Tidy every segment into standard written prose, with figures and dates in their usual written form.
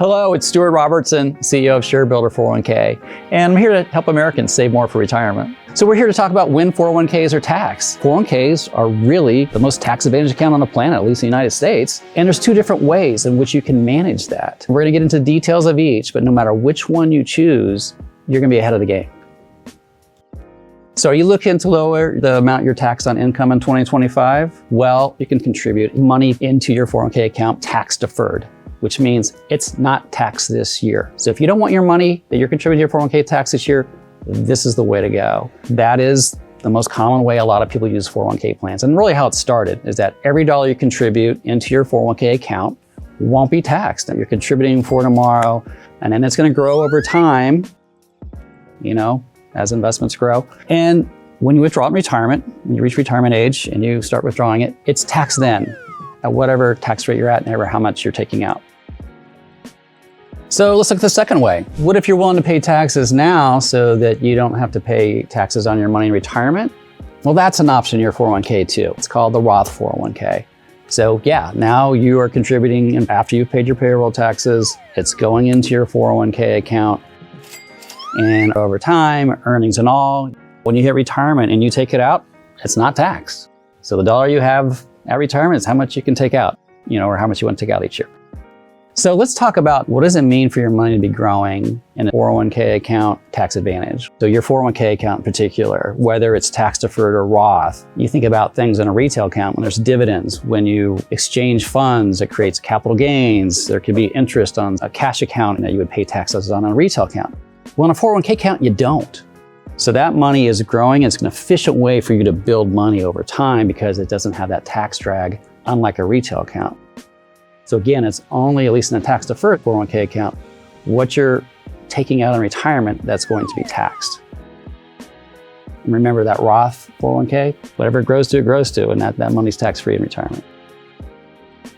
Hello, it's Stuart Robertson, CEO of ShareBuilder 401k, and I'm here to help Americans save more for retirement. So we're here to talk about when 401ks are taxed. 401ks are really the most tax-advantaged account on the planet, at least in the United States, and there's two different ways in which you can manage that. We're going to get into details of each, but no matter which one you choose, you're going to be ahead of the game. So are you looking to lower the amount you're taxed on income in 2025? Well, you can contribute money into your 401k account tax-deferred, which means it's not taxed this year. So if you don't want your money that you're contributing to your 401k tax this year, this is the way to go. That is the most common way a lot of people use 401k plans. And really how it started is that every dollar you contribute into your 401k account won't be taxed. You're contributing for tomorrow, and then it's gonna grow over time, as investments grow. And when you withdraw in retirement, when you reach retirement age and you start withdrawing it, it's taxed then at whatever tax rate you're at and how much you're taking out. So let's look at the second way. What if you're willing to pay taxes now so that you don't have to pay taxes on your money in retirement? Well, that's an option in your 401k too. It's called the Roth 401k. So yeah, now you are contributing, and after you've paid your payroll taxes, it's going into your 401k account. And over time, earnings and all, when you hit retirement and you take it out, it's not taxed. So the dollar you have at retirement is how much you can take out, or how much you want to take out each year. So let's talk about what does it mean for your money to be growing in a 401k account tax advantage. So your 401k account in particular, whether it's tax deferred or Roth, you think about things in a retail account when there's dividends, when you exchange funds, it creates capital gains. There could be interest on a cash account that you would pay taxes on a retail account. Well, in a 401k account, you don't. So that money is growing. It's an efficient way for you to build money over time because it doesn't have that tax drag, unlike a retail account. So again, it's only, at least in a tax-deferred 401k account, what you're taking out in retirement that's going to be taxed. And remember that Roth 401k, whatever it grows to, and that money's tax-free in retirement.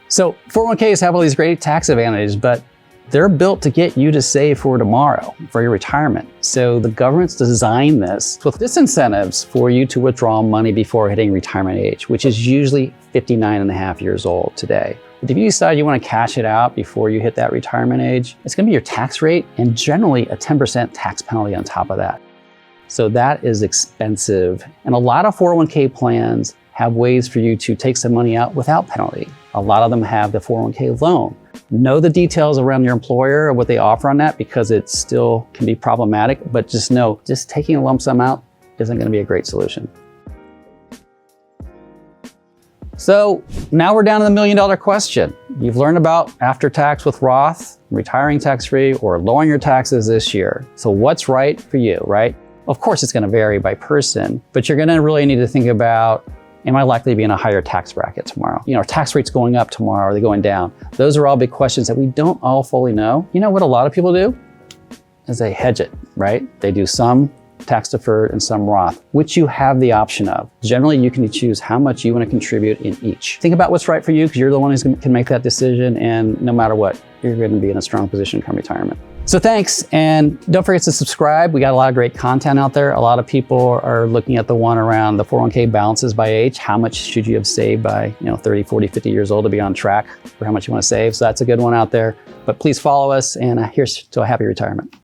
So 401ks have all these great tax advantages, but they're built to get you to save for tomorrow, for your retirement. So the government's designed this with disincentives for you to withdraw money before hitting retirement age, which is usually 59 and a half years old today. But if you decide you want to cash it out before you hit that retirement age, it's going to be your tax rate and generally a 10% tax penalty on top of that. So that is expensive. And a lot of 401k plans have ways for you to take some money out without penalty. A lot of them have the 401k loan. Know the details around your employer or what they offer on that because it still can be problematic, but just know, just taking a lump sum out isn't going to be a great solution. So now we're down to the million-dollar question. You've learned about after tax with Roth, retiring tax-free, or lowering your taxes this year. So what's right for you, right? Of course, it's going to vary by person, but you're going to really need to think about, am I likely to be in a higher tax bracket tomorrow? Are tax rates going up tomorrow? Are they going down? Those are all big questions that we don't all fully know. You know what a lot of people do? Is they hedge it, right? They do some tax deferred and some Roth, which you have the option of. Generally, you can choose how much you want to contribute in each. Think about what's right for you because you're the one who can make that decision, and no matter what, you're going to be in a strong position come retirement. So thanks, and don't forget to subscribe. We got a lot of great content out there. A lot of people are looking at the one around the 401k balances by age. How much should you have saved by 30, 40, 50 years old to be on track for how much you want to save? So that's a good one out there. But please follow us, and here's to a happy retirement.